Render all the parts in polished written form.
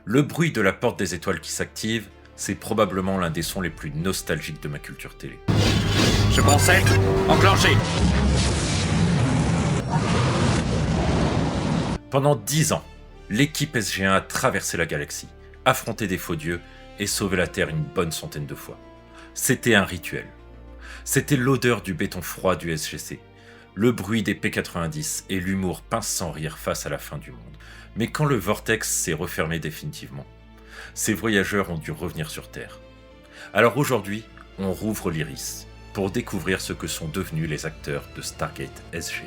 Le bruit de la porte des étoiles qui s'active, c'est probablement l'un des sons les plus nostalgiques de ma culture télé. Second set, enclenché. Pendant 10 ans, l'équipe SG1 a traversé la galaxie, affronté des faux dieux et sauvé la Terre une bonne centaine de fois. C'était un rituel. C'était l'odeur du béton froid du SGC, le bruit des P-90 et l'humour pince sans rire face à la fin du monde. Mais quand le vortex s'est refermé définitivement, ces voyageurs ont dû revenir sur Terre. Alors aujourd'hui, on rouvre l'iris pour découvrir ce que sont devenus les acteurs de Stargate SG1.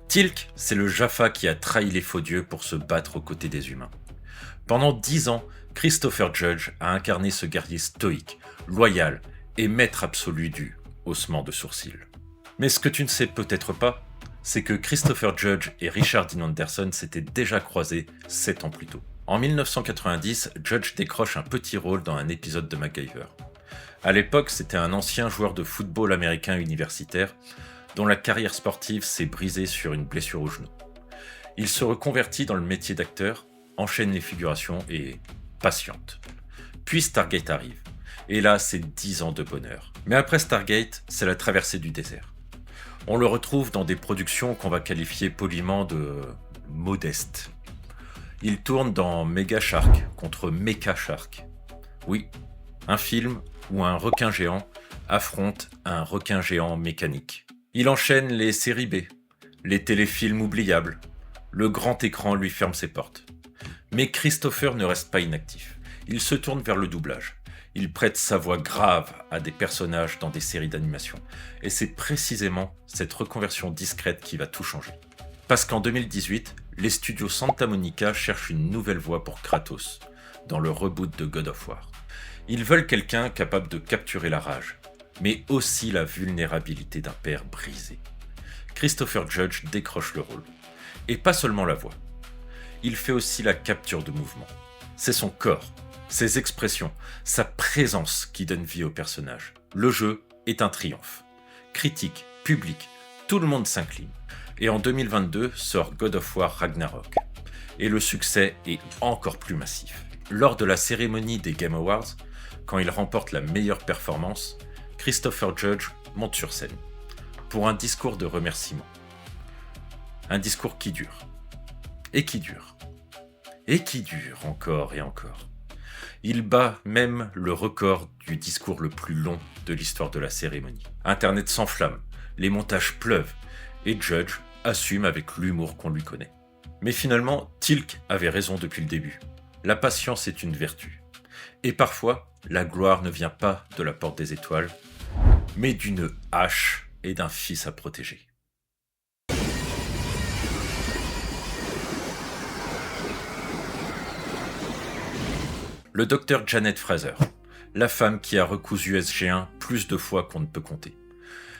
Teal'c, c'est le Jaffa qui a trahi les faux dieux pour se battre aux côtés des humains. Pendant 10 ans, Christopher Judge a incarné ce guerrier stoïque, loyal et maître absolu du haussement de sourcils. Mais ce que tu ne sais peut-être pas, c'est que Christopher Judge et Richard Dean Anderson s'étaient déjà croisés 7 ans plus tôt. En 1990, Judge décroche un petit rôle dans un épisode de MacGyver. À l'époque, c'était un ancien joueur de football américain universitaire dont la carrière sportive s'est brisée sur une blessure au genou. Il se reconvertit dans le métier d'acteur, enchaîne les figurations et patiente. Puis Stargate arrive, et là c'est 10 ans de bonheur. Mais après Stargate, c'est la traversée du désert. On le retrouve dans des productions qu'on va qualifier poliment de modestes. Il tourne dans Mega Shark contre Mecha Shark. Oui, un film où un requin géant affronte un requin géant mécanique. Il enchaîne les séries B, les téléfilms oubliables. Le grand écran lui ferme ses portes. Mais Christopher ne reste pas inactif. Il se tourne vers le doublage. Il prête sa voix grave à des personnages dans des séries d'animation. Et c'est précisément cette reconversion discrète qui va tout changer. Parce qu'en 2018, les studios Santa Monica cherchent une nouvelle voix pour Kratos, dans le reboot de God of War. Ils veulent quelqu'un capable de capturer la rage, mais aussi la vulnérabilité d'un père brisé. Christopher Judge décroche le rôle. Et pas seulement la voix. Il fait aussi la capture de mouvement. C'est son corps, ses expressions, sa présence qui donne vie au personnage. Le jeu est un triomphe. Critique, public, tout le monde s'incline. Et en 2022 sort God of War Ragnarok. Et le succès est encore plus massif. Lors de la cérémonie des Game Awards, quand il remporte la meilleure performance, Christopher Judge monte sur scène pour un discours de remerciement. Un discours qui dure. Et qui dure. Et qui dure encore et encore. Il bat même le record du discours le plus long de l'histoire de la cérémonie. Internet s'enflamme, les montages pleuvent, et Judge assume avec l'humour qu'on lui connaît. Mais finalement, Teal'c avait raison depuis le début. La patience est une vertu. Et parfois, la gloire ne vient pas de la porte des étoiles, mais d'une hache et d'un fils à protéger. Le docteur Janet Fraser, la femme qui a recousu SG1 plus de fois qu'on ne peut compter.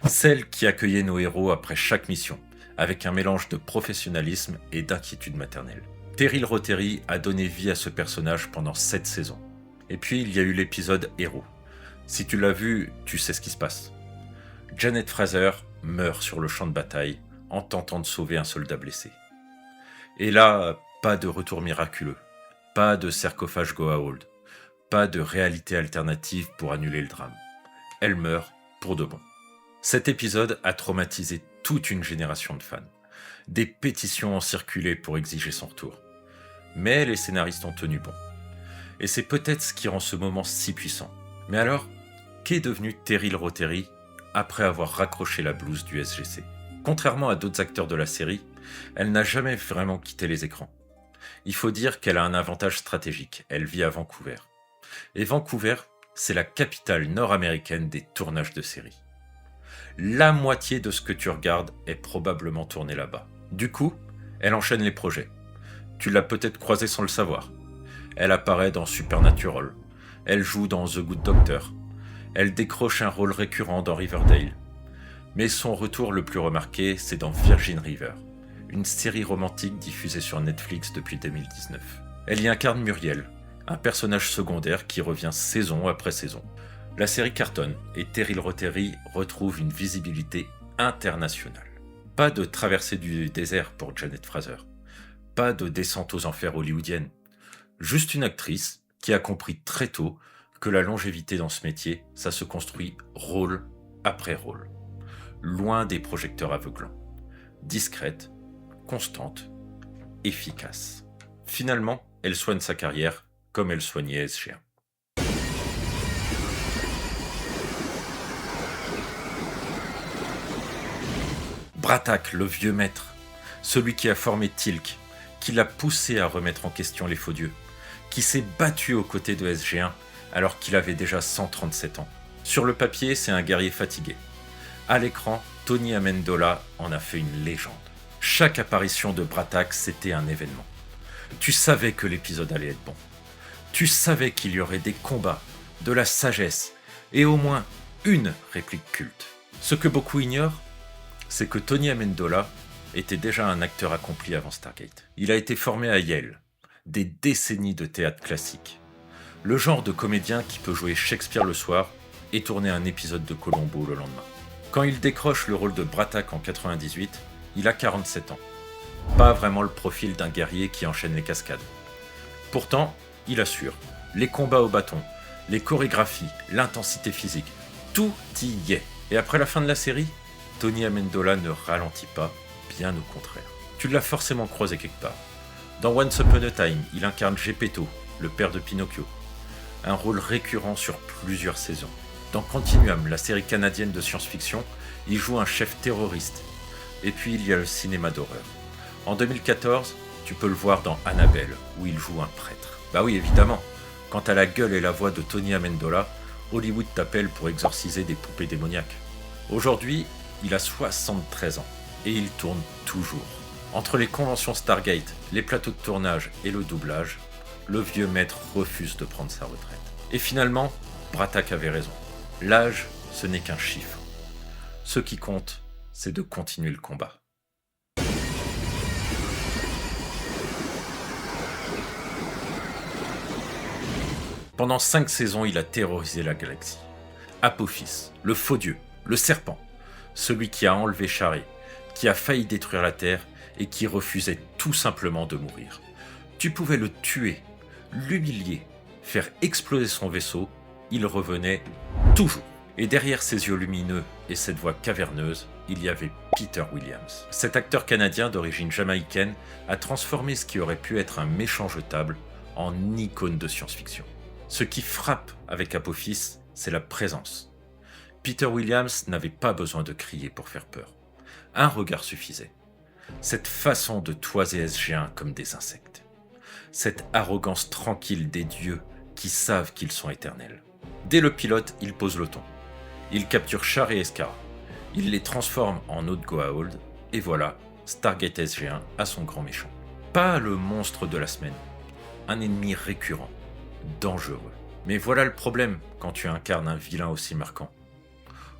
Celle qui accueillait nos héros après chaque mission, avec un mélange de professionnalisme et d'inquiétude maternelle. Terry Rothery a donné vie à ce personnage pendant 7 saisons. Et puis il y a eu l'épisode Héros. Si tu l'as vu, tu sais ce qui se passe. Janet Fraser meurt sur le champ de bataille en tentant de sauver un soldat blessé. Et là, pas de retour miraculeux, pas de sarcophage Goa'uld, pas de réalité alternative pour annuler le drame. Elle meurt pour de bon. Cet épisode a traumatisé toute une génération de fans. Des pétitions ont circulé pour exiger son retour. Mais les scénaristes ont tenu bon. Et c'est peut-être ce qui rend ce moment si puissant. Mais alors, qu'est devenu Terry Rothery après avoir raccroché la blouse du SGC ? Contrairement à d'autres acteurs de la série, elle n'a jamais vraiment quitté les écrans. Il faut dire qu'elle a un avantage stratégique, elle vit à Vancouver. Et Vancouver, c'est la capitale nord-américaine des tournages de séries. La moitié de ce que tu regardes est probablement tourné là-bas. Du coup, Elle enchaîne les projets. Tu l'as peut-être croisée sans le savoir. Elle apparaît dans Supernatural. Elle joue dans The Good Doctor. Elle décroche un rôle récurrent dans Riverdale. Mais son retour le plus remarqué, c'est dans Virgin River, une série romantique diffusée sur Netflix depuis 2019. Elle y incarne Muriel, un personnage secondaire qui revient saison après saison. La série cartonne et Terry Rothery retrouve une visibilité internationale. Pas de traversée du désert pour Janet Fraser. Pas de descente aux enfers hollywoodienne. Juste une actrice qui a compris très tôt que la longévité dans ce métier, ça se construit rôle après rôle. Loin des projecteurs aveuglants. Discrète, constante, efficace. Finalement, elle soigne sa carrière comme elle soignait SG1. Brattak, le vieux maître, celui qui a formé Teal'c, qui l'a poussé à remettre en question les faux dieux, qui s'est battu aux côtés de SG1 alors qu'il avait déjà 137 ans. Sur le papier, c'est un guerrier fatigué. À l'écran, Tony Amendola en a fait une légende. Chaque apparition de Brattak, c'était un événement. Tu savais que l'épisode allait être bon. Tu savais qu'il y aurait des combats, de la sagesse et au moins une réplique culte. Ce que beaucoup ignorent, c'est que Tony Amendola était déjà un acteur accompli avant Stargate. Il a été formé à Yale, des décennies de théâtre classique. Le genre de comédien qui peut jouer Shakespeare le soir et tourner un épisode de Columbo le lendemain. Quand il décroche le rôle de Brattak en 98, il a 47 ans. Pas vraiment le profil d'un guerrier qui enchaîne les cascades. Pourtant, il assure. Les combats au bâton, les chorégraphies, l'intensité physique, tout y est. Et après la fin de la série, Tony Amendola ne ralentit pas, bien au contraire. Tu l'as forcément croisé quelque part. Dans Once Upon a Time, il incarne Geppetto, le père de Pinocchio. Un rôle récurrent sur plusieurs saisons. Dans Continuum, la série canadienne de science-fiction, il joue un chef terroriste. Et puis il y a le cinéma d'horreur. En 2014, tu peux le voir dans Annabelle, où il joue un prêtre. Bah oui, évidemment, quand t'as la gueule et la voix de Tony Amendola, Hollywood t'appelle pour exorciser des poupées démoniaques. Aujourd'hui, il a 73 ans, et il tourne toujours. Entre les conventions Stargate, les plateaux de tournage et le doublage, le vieux maître refuse de prendre sa retraite. Et finalement, Brattak avait raison. L'âge, ce n'est qu'un chiffre. Ce qui compte, c'est de continuer le combat. Pendant 5 saisons, il a terrorisé la galaxie. Apophis, le faux dieu, le serpent, celui qui a enlevé Sha're, qui a failli détruire la Terre et qui refusait tout simplement de mourir. Tu pouvais le tuer, l'humilier, faire exploser son vaisseau, il revenait toujours. Et derrière ses yeux lumineux et cette voix caverneuse, il y avait Peter Williams. Cet acteur canadien d'origine jamaïcaine a transformé ce qui aurait pu être un méchant jetable en icône de science-fiction. Ce qui frappe avec Apophis, c'est la présence. Peter Williams n'avait pas besoin de crier pour faire peur. Un regard suffisait. Cette façon de toiser SG1 comme des insectes. Cette arrogance tranquille des dieux qui savent qu'ils sont éternels. Dès le pilote, il pose le ton. Il capture Sha're et Eskara. Il les transforme en Old Goa'uld, et voilà, Stargate SG1 a son grand méchant. Pas le monstre de la semaine, un ennemi récurrent, dangereux. Mais voilà le problème quand tu incarnes un vilain aussi marquant.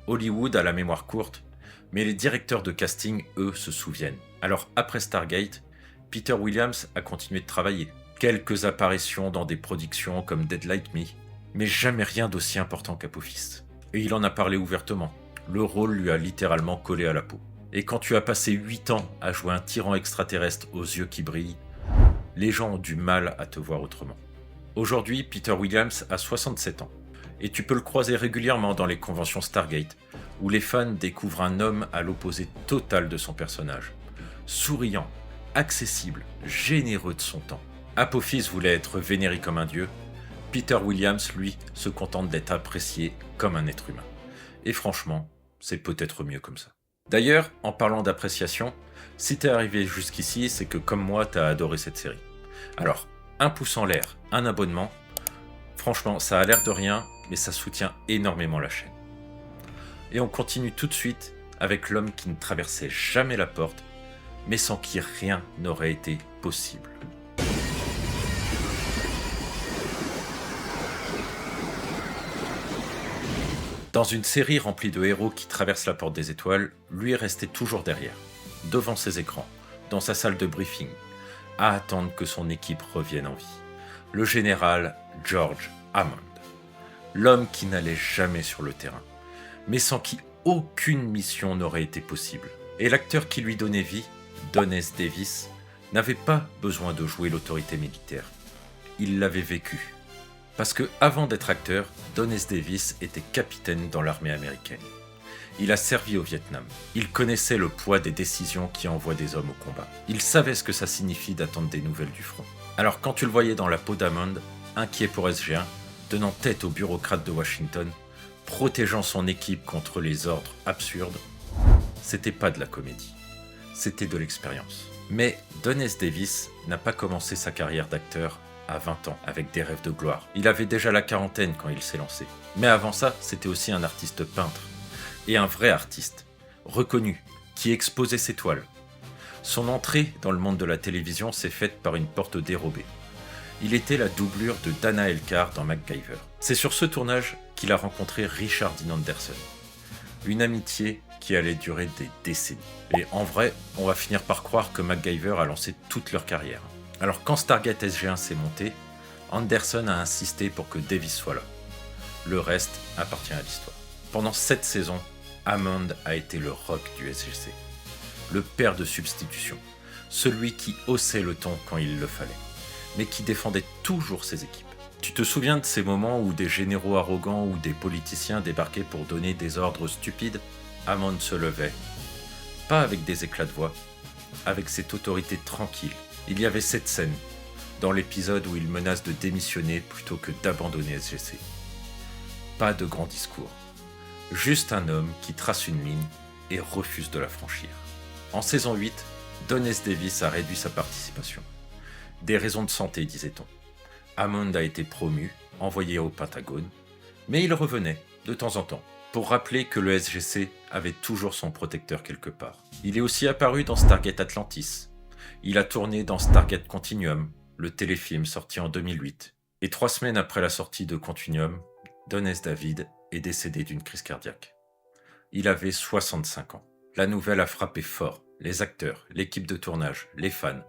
Hollywood a la mémoire courte, mais les directeurs de casting, eux, se souviennent. Alors après Stargate, Peter Williams a continué de travailler. Quelques apparitions dans des productions comme Dead Like Me, mais jamais rien d'aussi important qu'Apophis. Et il en a parlé ouvertement. Le rôle lui a littéralement collé à la peau. Et quand tu as passé 8 ans à jouer un tyran extraterrestre aux yeux qui brillent, les gens ont du mal à te voir autrement. Aujourd'hui, Peter Williams a 67 ans. Et tu peux le croiser régulièrement dans les conventions Stargate, où les fans découvrent un homme à l'opposé total de son personnage. Souriant, accessible, généreux de son temps. Apophis voulait être vénéré comme un dieu. Peter Williams, lui, se contente d'être apprécié comme un être humain. Et franchement, c'est peut-être mieux comme ça. D'ailleurs, en parlant d'appréciation, si t'es arrivé jusqu'ici, c'est que comme moi, t'as adoré cette série. Alors, un pouce en l'air, un abonnement. Franchement, ça a l'air de rien, mais ça soutient énormément la chaîne. Et on continue tout de suite avec l'homme qui ne traversait jamais la porte, mais sans qui rien n'aurait été possible. Dans une série remplie de héros qui traversent la porte des étoiles, lui est resté toujours derrière, devant ses écrans, dans sa salle de briefing, à attendre que son équipe revienne en vie. Le général George Hammond, l'homme qui n'allait jamais sur le terrain, mais sans qui aucune mission n'aurait été possible. Et l'acteur qui lui donnait vie, Don S. Davis, n'avait pas besoin de jouer l'autorité militaire. Il l'avait vécu. Parce que avant d'être acteur, Don S. Davis était capitaine dans l'armée américaine. Il a servi au Vietnam. Il connaissait le poids des décisions qui envoient des hommes au combat. Il savait ce que ça signifie d'attendre des nouvelles du front. Alors quand tu le voyais dans la peau d'Hammond, inquiet pour SG-1, tenant tête aux bureaucrates de Washington, protégeant son équipe contre les ordres absurdes, c'était pas de la comédie, c'était de l'expérience. Mais Don S. Davis n'a pas commencé sa carrière d'acteur à 20 ans, avec des rêves de gloire. Il avait déjà la quarantaine quand il s'est lancé. Mais avant ça, c'était aussi un artiste peintre. Et un vrai artiste, reconnu, qui exposait ses toiles. Son entrée dans le monde de la télévision s'est faite par une porte dérobée. Il était la doublure de Dana Elcar dans MacGyver. C'est sur ce tournage qu'il a rencontré Richard Dean Anderson. Une amitié qui allait durer des décennies. Et en vrai, on va finir par croire que MacGyver a lancé toute leur carrière. Alors quand Stargate SG-1 s'est monté, Anderson a insisté pour que Davis soit là. Le reste appartient à l'histoire. Pendant 7 saisons, Hammond a été le rock du SGC. Le père de substitution. Celui qui haussait le ton quand il le fallait, mais qui défendait toujours ses équipes. Tu te souviens de ces moments où des généraux arrogants ou des politiciens débarquaient pour donner des ordres stupides ? Hammond se levait, pas avec des éclats de voix, avec cette autorité tranquille. Il y avait cette scène, dans l'épisode où il menace de démissionner plutôt que d'abandonner SGC. Pas de grand discours, juste un homme qui trace une ligne et refuse de la franchir. En saison 8, Don S. Davis a réduit sa participation. Des raisons de santé, disait-on. Hammond a été promu, envoyé au Pentagone, mais il revenait, de temps en temps, pour rappeler que le SGC avait toujours son protecteur quelque part. Il est aussi apparu dans Stargate Atlantis. Il a tourné dans Stargate Continuum, le téléfilm sorti en 2008. Et 3 semaines après la sortie de Continuum, Don S. David est décédé d'une crise cardiaque. Il avait 65 ans. La nouvelle a frappé fort. Les acteurs, l'équipe de tournage, les fans,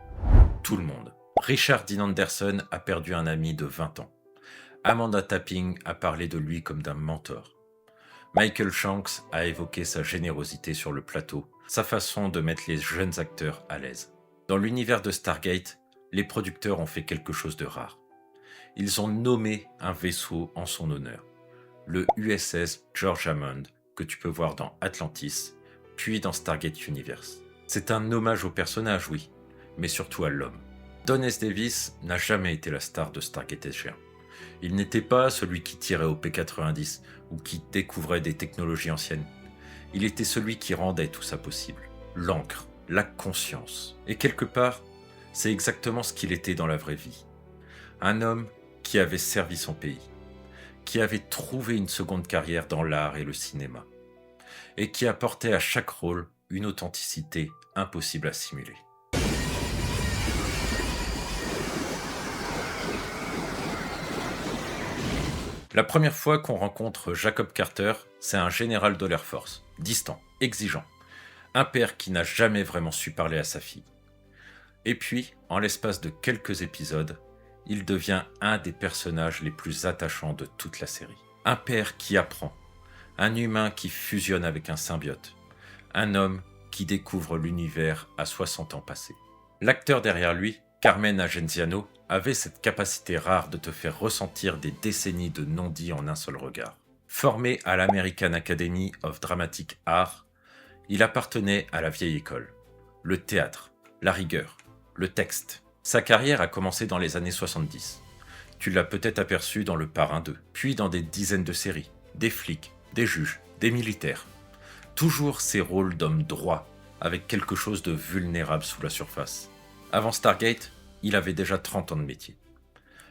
tout le monde. Richard Dean Anderson a perdu un ami de 20 ans. Amanda Tapping a parlé de lui comme d'un mentor. Michael Shanks a évoqué sa générosité sur le plateau, sa façon de mettre les jeunes acteurs à l'aise. Dans l'univers de Stargate, les producteurs ont fait quelque chose de rare. Ils ont nommé un vaisseau en son honneur, le USS George Hammond, que tu peux voir dans Atlantis, puis dans Stargate Universe. C'est un hommage au personnage, oui, mais surtout à l'homme. Don S. Davis n'a jamais été la star de Stargate SG-1. Il n'était pas celui qui tirait au P-90 ou qui découvrait des technologies anciennes. Il était celui qui rendait tout ça possible. L'encre, la conscience. Et quelque part, c'est exactement ce qu'il était dans la vraie vie. Un homme qui avait servi son pays, qui avait trouvé une seconde carrière dans l'art et le cinéma, et qui apportait à chaque rôle une authenticité impossible à simuler. La première fois qu'on rencontre Jacob Carter, c'est un général de l'Air Force, distant, exigeant, un père qui n'a jamais vraiment su parler à sa fille. Et puis, en l'espace de quelques épisodes, il devient un des personnages les plus attachants de toute la série. Un père qui apprend, un humain qui fusionne avec un symbiote, un homme qui découvre l'univers à 60 ans passés. L'acteur derrière lui, Carmen Agenciano, avait cette capacité rare de te faire ressentir des décennies de non-dits en un seul regard. Formé à l'American Academy of Dramatic Art, il appartenait à la vieille école. Le théâtre, la rigueur, le texte. Sa carrière a commencé dans les années 70. Tu l'as peut-être aperçu dans Le Parrain 2, puis dans des dizaines de séries, des flics, des juges, des militaires. Toujours ces rôles d'homme droit, avec quelque chose de vulnérable sous la surface. Avant Stargate, il avait déjà 30 ans de métier.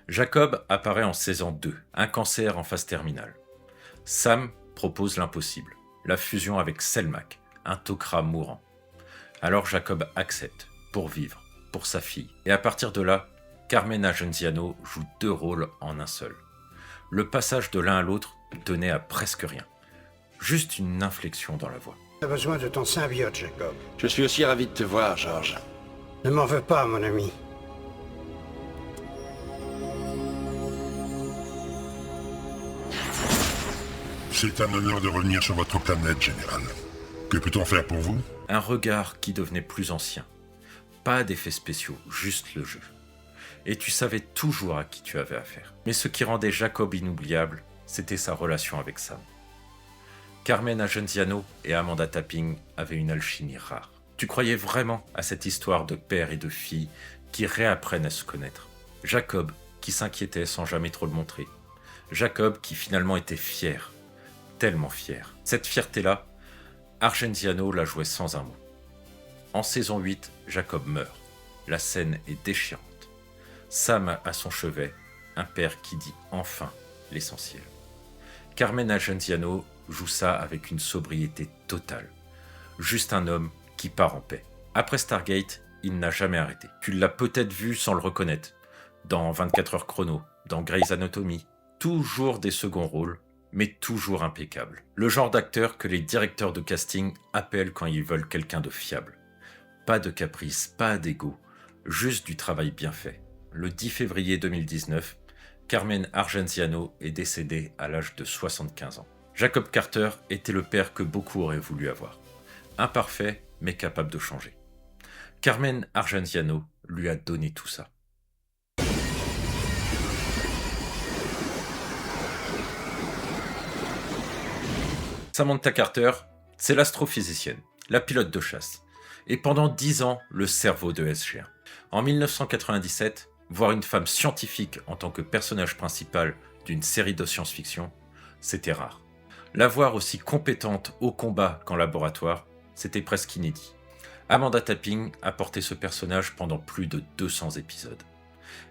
Jacob apparaît en saison 2, un cancer en phase terminale. Sam propose l'impossible, la fusion avec Selmak, un Tok'ra mourant. Alors Jacob accepte, pour vivre, pour sa fille. Et à partir de là, Carmen Argenziano joue 2 rôles en un seul. Le passage de l'un à l'autre tenait à presque rien. Juste une inflexion dans la voix. T'as besoin de ton symbiote, Jacob. Je suis aussi ravi de te voir, George. Ne m'en veux pas, mon ami. C'est un honneur de revenir sur votre planète, Général. Que peut-on faire pour vous? Un regard qui devenait plus ancien. Pas d'effets spéciaux, juste le jeu. Et tu savais toujours à qui tu avais affaire. Mais ce qui rendait Jacob inoubliable, c'était sa relation avec Sam. Carmen Argenziano et Amanda Tapping avaient une alchimie rare. Tu croyais vraiment à cette histoire de père et de fille qui réapprennent à se connaître. Jacob qui s'inquiétait sans jamais trop le montrer. Jacob qui finalement était fier. Tellement fier. Cette fierté-là, Argenziano la jouait sans un mot. En saison 8, Jacob meurt. La scène est déchirante. Sam à son chevet, un père qui dit enfin l'essentiel. Carmen Argenziano joue ça avec une sobriété totale. Juste un homme qui part en paix. Après Stargate, il n'a jamais arrêté. Tu l'as peut-être vu sans le reconnaître. Dans 24 heures chrono, dans Grey's Anatomy, toujours des seconds rôles, mais toujours impeccable. Le genre d'acteur que les directeurs de casting appellent quand ils veulent quelqu'un de fiable. Pas de caprice, pas d'ego, juste du travail bien fait. Le 10 février 2019, Carmen Argenziano est décédée à l'âge de 75 ans. Jacob Carter était le père que beaucoup auraient voulu avoir. Imparfait, mais capable de changer. Carmen Argenziano lui a donné tout ça. Samantha Carter, c'est l'astrophysicienne, la pilote de chasse, et pendant 10 ans, le cerveau de SG1. En 1997, voir une femme scientifique en tant que personnage principal d'une série de science-fiction, c'était rare. La voir aussi compétente au combat qu'en laboratoire, c'était presque inédit. Amanda Tapping a porté ce personnage pendant plus de 200 épisodes.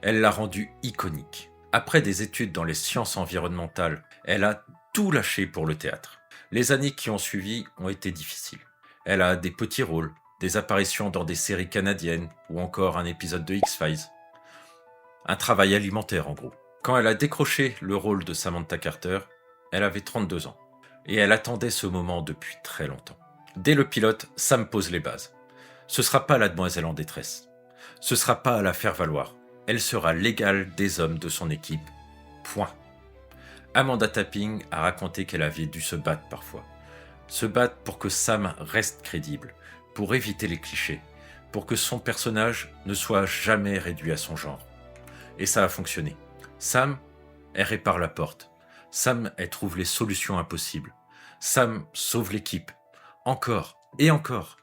Elle l'a rendu iconique. Après des études dans les sciences environnementales, elle a tout lâché pour le théâtre. Les années qui ont suivi ont été difficiles. Elle a des petits rôles, des apparitions dans des séries canadiennes ou encore un épisode de X-Files. Un travail alimentaire en gros. Quand elle a décroché le rôle de Samantha Carter, elle avait 32 ans. Et elle attendait ce moment depuis très longtemps. Dès le pilote, Sam pose les bases. Ce sera pas la demoiselle en détresse. Ce sera pas à la faire valoir. Elle sera l'égale des hommes de son équipe. Point. Amanda Tapping a raconté qu'elle avait dû se battre parfois. Se battre pour que Sam reste crédible, pour éviter les clichés, pour que son personnage ne soit jamais réduit à son genre. Et ça a fonctionné. Sam, elle répare la porte. Sam, elle trouve les solutions impossibles. Sam sauve l'équipe. Encore et encore.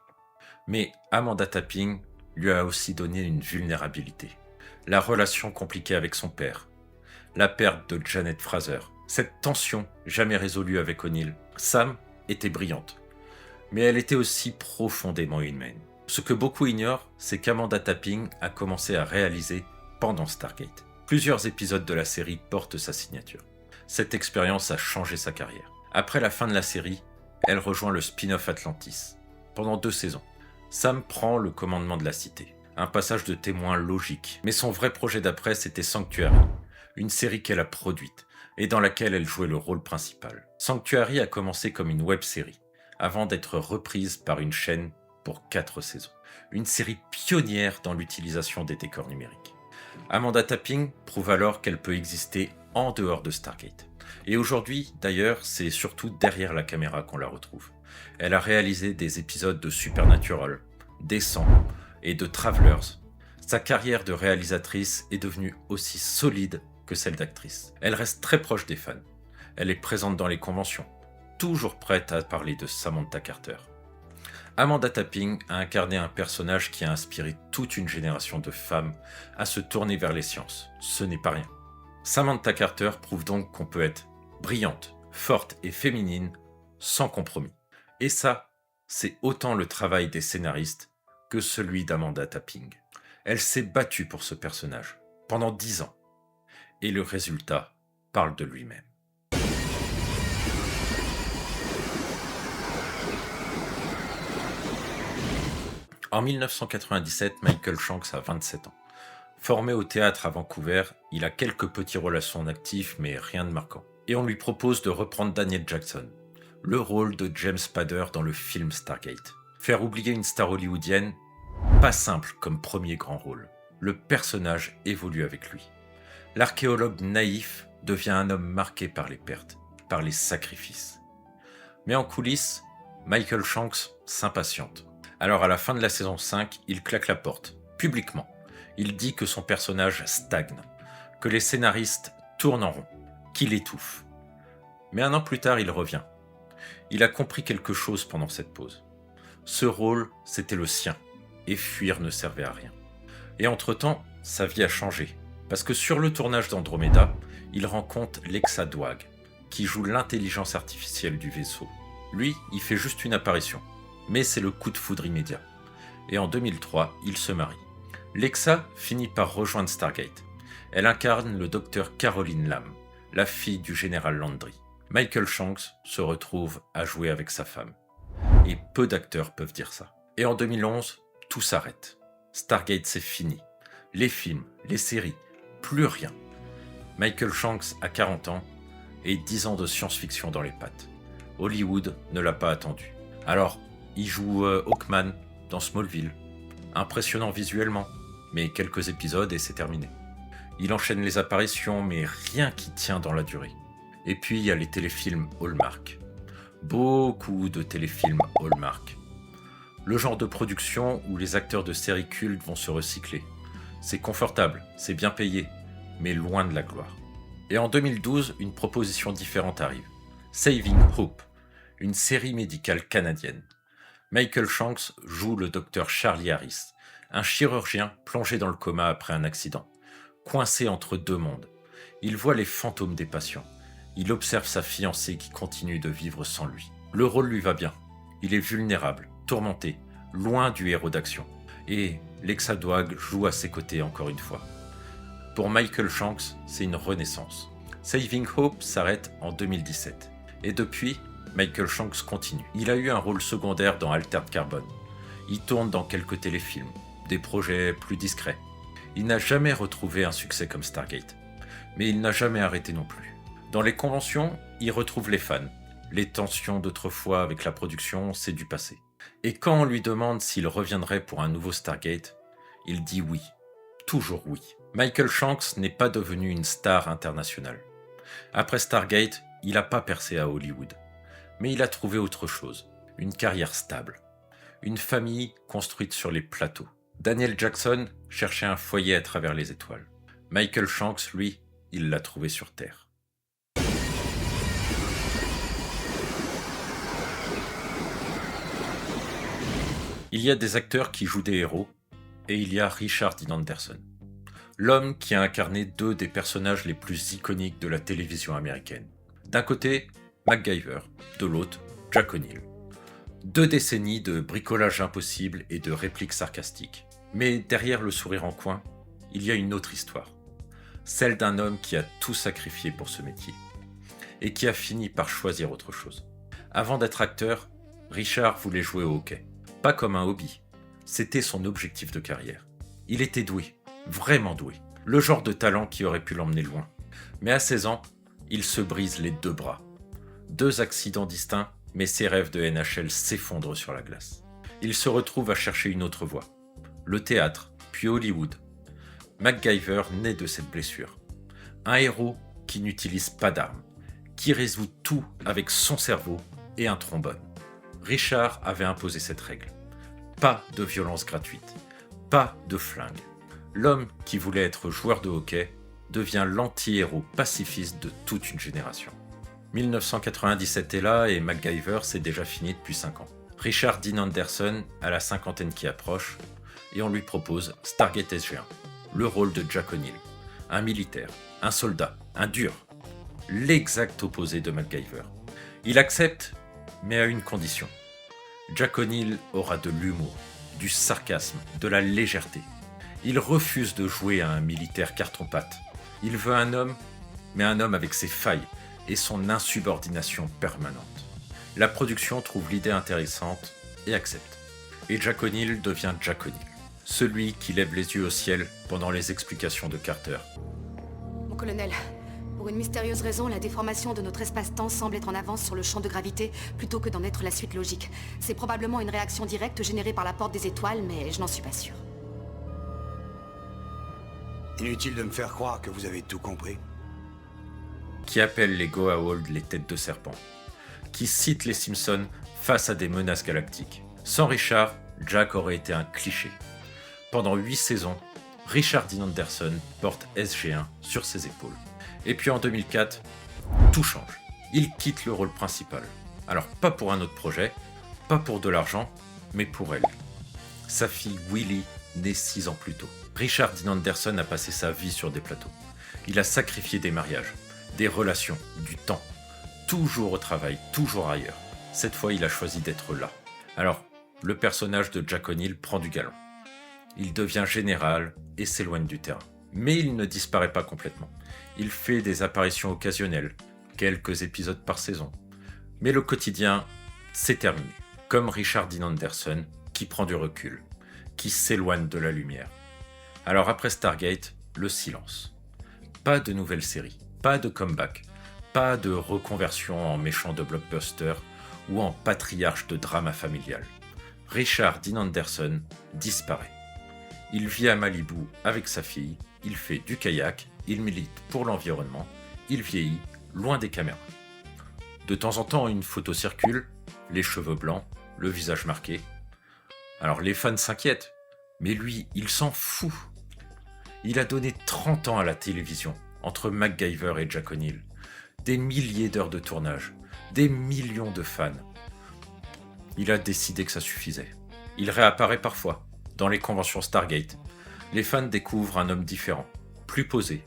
Mais Amanda Tapping lui a aussi donné une vulnérabilité. La relation compliquée avec son père. La perte de Janet Fraser. Cette tension jamais résolue avec O'Neill. Sam était brillante. Mais elle était aussi profondément humaine. Ce que beaucoup ignorent, c'est qu'Amanda Tapping a commencé à réaliser pendant Stargate. Plusieurs épisodes de la série portent sa signature. Cette expérience a changé sa carrière. Après la fin de la série, elle rejoint le spin-off Atlantis. Pendant 2 saisons, Sam prend le commandement de la cité. Un passage de témoin logique. Mais son vrai projet d'après, c'était Sanctuary, une série qu'elle a produite et dans laquelle elle jouait le rôle principal. Sanctuary a commencé comme une web-série, avant d'être reprise par une chaîne pour 4 saisons. Une série pionnière dans l'utilisation des décors numériques. Amanda Tapping prouve alors qu'elle peut exister en dehors de Stargate. Et aujourd'hui, d'ailleurs, c'est surtout derrière la caméra qu'on la retrouve. Elle a réalisé des épisodes de Supernatural, Descent et de Travelers. Sa carrière de réalisatrice est devenue aussi solide que celle d'actrice. Elle reste très proche des fans. Elle est présente dans les conventions, toujours prête à parler de Samantha Carter. Amanda Tapping a incarné un personnage qui a inspiré toute une génération de femmes à se tourner vers les sciences. Ce n'est pas rien. Samantha Carter prouve donc qu'on peut être brillante, forte et féminine sans compromis. Et ça, c'est autant le travail des scénaristes que celui d'Amanda Tapping. Elle s'est battue pour ce personnage pendant 10 ans. Et le résultat parle de lui-même. En 1997, Michael Shanks a 27 ans. Formé au théâtre à Vancouver, il a quelques petits rôles à son actif, mais rien de marquant. Et on lui propose de reprendre Daniel Jackson, le rôle de James Spader dans le film Stargate. Faire oublier une star hollywoodienne, pas simple comme premier grand rôle. Le personnage évolue avec lui. L'archéologue naïf devient un homme marqué par les pertes, par les sacrifices. Mais en coulisses, Michael Shanks s'impatiente. Alors à la fin de la saison 5, il claque la porte, publiquement. Il dit que son personnage stagne, que les scénaristes tournent en rond, qu'il étouffe. Mais un an plus tard, il revient. Il a compris quelque chose pendant cette pause. Ce rôle, c'était le sien, et fuir ne servait à rien. Et entre-temps, sa vie a changé, parce que sur le tournage d'Andromeda, il rencontre Lexa Dwag, qui joue l'intelligence artificielle du vaisseau. Lui, il fait juste une apparition, mais c'est le coup de foudre immédiat. Et en 2003, il se marie. Lexa finit par rejoindre Stargate. Elle incarne le docteur Caroline Lam, la fille du général Landry. Michael Shanks se retrouve à jouer avec sa femme. Et peu d'acteurs peuvent dire ça. Et en 2011, tout s'arrête. Stargate, c'est fini. Les films, les séries, plus rien. Michael Shanks a 40 ans et 10 ans de science-fiction dans les pattes. Hollywood ne l'a pas attendu. Alors, il joue Hawkman dans Smallville. Impressionnant visuellement, mais quelques épisodes et c'est terminé. Il enchaîne les apparitions, mais rien qui tient dans la durée. Et puis il y a les téléfilms Hallmark. Beaucoup de téléfilms Hallmark. Le genre de production où les acteurs de séries cultes vont se recycler. C'est confortable, c'est bien payé, mais loin de la gloire. Et en 2012, une proposition différente arrive. Saving Hope, une série médicale canadienne. Michael Shanks joue le docteur Charlie Harris, un chirurgien plongé dans le coma après un accident, coincé entre deux mondes. Il voit les fantômes des patients. Il observe sa fiancée qui continue de vivre sans lui. Le rôle lui va bien. Il est vulnérable, tourmenté, loin du héros d'action. Et Lexa Dwag joue à ses côtés encore une fois. Pour Michael Shanks, c'est une renaissance. Saving Hope s'arrête en 2017. Et depuis, Michael Shanks continue. Il a eu un rôle secondaire dans Altered Carbon. Il tourne dans quelques téléfilms, des projets plus discrets. Il n'a jamais retrouvé un succès comme Stargate. Mais il n'a jamais arrêté non plus. Dans les conventions, il retrouve les fans. Les tensions d'autrefois avec la production, c'est du passé. Et quand on lui demande s'il reviendrait pour un nouveau Stargate, il dit oui. Toujours oui. Michael Shanks n'est pas devenu une star internationale. Après Stargate, il n'a pas percé à Hollywood. Mais il a trouvé autre chose. Une carrière stable. Une famille construite sur les plateaux. Daniel Jackson cherchait un foyer à travers les étoiles. Michael Shanks, lui, il l'a trouvé sur Terre. Il y a des acteurs qui jouent des héros, et il y a Richard Dean Anderson. L'homme qui a incarné deux des personnages les plus iconiques de la télévision américaine. D'un côté, MacGyver, de l'autre, Jack O'Neill. 2 décennies de bricolage impossible et de répliques sarcastiques. Mais derrière le sourire en coin, il y a une autre histoire. Celle d'un homme qui a tout sacrifié pour ce métier. Et qui a fini par choisir autre chose. Avant d'être acteur, Richard voulait jouer au hockey. Pas comme un hobby. C'était son objectif de carrière. Il était doué, vraiment doué. Le genre de talent qui aurait pu l'emmener loin. Mais à 16 ans, il se brise les 2 bras. 2 accidents distincts, mais ses rêves de NHL s'effondrent sur la glace. Il se retrouve à chercher une autre voie. Le théâtre, puis Hollywood. MacGyver naît de cette blessure. Un héros qui n'utilise pas d'armes, qui résout tout avec son cerveau et un trombone. Richard avait imposé cette règle. Pas de violence gratuite, pas de flingue. L'homme qui voulait être joueur de hockey devient l'anti-héros pacifiste de toute une génération. 1997 est là et MacGyver c'est déjà fini depuis 5 ans. Richard Dean Anderson a la cinquantaine qui approche et on lui propose Stargate SG-1, le rôle de Jack O'Neill, un militaire, un soldat, un dur, l'exact opposé de MacGyver. Il accepte, mais à une condition. Jack O'Neill aura de l'humour, du sarcasme, de la légèreté. Il refuse de jouer à un militaire carton-pâte. Il veut un homme, mais un homme avec ses failles et son insubordination permanente. La production trouve l'idée intéressante et accepte. Et Jack O'Neill devient Jack O'Neill, celui qui lève les yeux au ciel pendant les explications de Carter. Mon colonel, pour une mystérieuse raison, la déformation de notre espace-temps semble être en avance sur le champ de gravité plutôt que d'en être la suite logique. C'est probablement une réaction directe générée par la porte des étoiles, mais je n'en suis pas sûr. Inutile de me faire croire que vous avez tout compris. Qui appelle les Goa'uld les têtes de serpent, qui cite les Simpsons face à des menaces galactiques. Sans Richard, Jack aurait été un cliché. Pendant 8 saisons, Richard Dean Anderson porte SG-1 sur ses épaules. Et puis en 2004, tout change. Il quitte le rôle principal. Alors pas pour un autre projet, pas pour de l'argent, mais pour elle. Sa fille Willie, née 6 ans plus tôt. Richard Dean Anderson a passé sa vie sur des plateaux. Il a sacrifié des mariages, des relations, du temps. Toujours au travail, toujours ailleurs. Cette fois, il a choisi d'être là. Alors, le personnage de Jack O'Neill prend du galon. Il devient général et s'éloigne du terrain. Mais il ne disparaît pas complètement. Il fait des apparitions occasionnelles, quelques épisodes par saison. Mais le quotidien, c'est terminé. Comme Richard Dean Anderson, qui prend du recul, qui s'éloigne de la lumière. Alors après Stargate, le silence. Pas de nouvelle série, pas de comeback, pas de reconversion en méchant de blockbuster ou en patriarche de drama familial. Richard Dean Anderson disparaît. Il vit à Malibu avec sa fille, il fait du kayak, il milite pour l'environnement, il vieillit loin des caméras. De temps en temps, une photo circule, les cheveux blancs, le visage marqué. Alors les fans s'inquiètent, mais lui, il s'en fout. Il a donné 30 ans à la télévision, entre MacGyver et Jack O'Neill. Des milliers d'heures de tournage, des millions de fans. Il a décidé que ça suffisait. Il réapparaît parfois, dans les conventions Stargate. Les fans découvrent un homme différent, plus posé.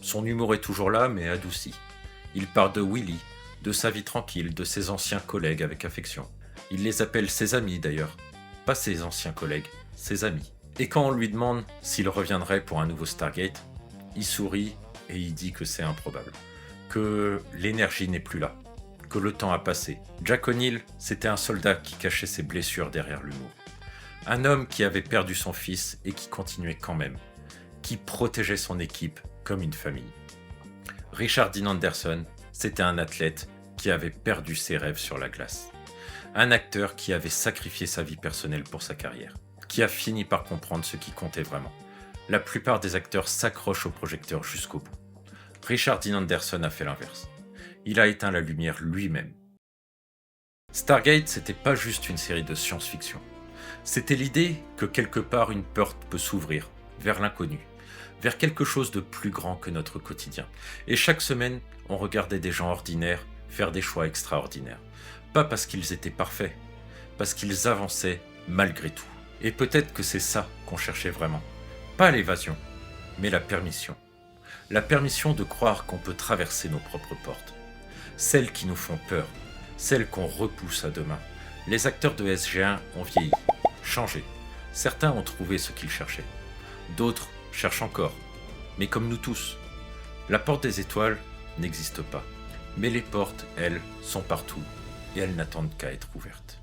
Son humour est toujours là, mais adouci. Il parle de Willie, de sa vie tranquille, de ses anciens collègues avec affection. Il les appelle ses amis d'ailleurs. Pas ses anciens collègues, ses amis. Et quand on lui demande s'il reviendrait pour un nouveau Stargate, il sourit et il dit que c'est improbable. Que l'énergie n'est plus là. Que le temps a passé. Jack O'Neill, c'était un soldat qui cachait ses blessures derrière l'humour. Un homme qui avait perdu son fils et qui continuait quand même. Qui protégeait son équipe comme une famille. Richard Dean Anderson, c'était un athlète qui avait perdu ses rêves sur la glace. Un acteur qui avait sacrifié sa vie personnelle pour sa carrière. Qui a fini par comprendre ce qui comptait vraiment. La plupart des acteurs s'accrochent au projecteur jusqu'au bout. Richard Dean Anderson a fait l'inverse. Il a éteint la lumière lui-même. Stargate, c'était pas juste une série de science-fiction. C'était l'idée que quelque part une porte peut s'ouvrir vers l'inconnu, vers quelque chose de plus grand que notre quotidien. Et chaque semaine, on regardait des gens ordinaires faire des choix extraordinaires. Pas parce qu'ils étaient parfaits, parce qu'ils avançaient malgré tout. Et peut-être que c'est ça qu'on cherchait vraiment. Pas l'évasion, mais la permission. La permission de croire qu'on peut traverser nos propres portes. Celles qui nous font peur, celles qu'on repousse à demain. Les acteurs de SG-1 ont vieilli, changé. Certains ont trouvé ce qu'ils cherchaient. D'autres cherchent encore. Mais comme nous tous, la porte des étoiles n'existe pas. Mais les portes, elles, sont partout et elles n'attendent qu'à être ouvertes.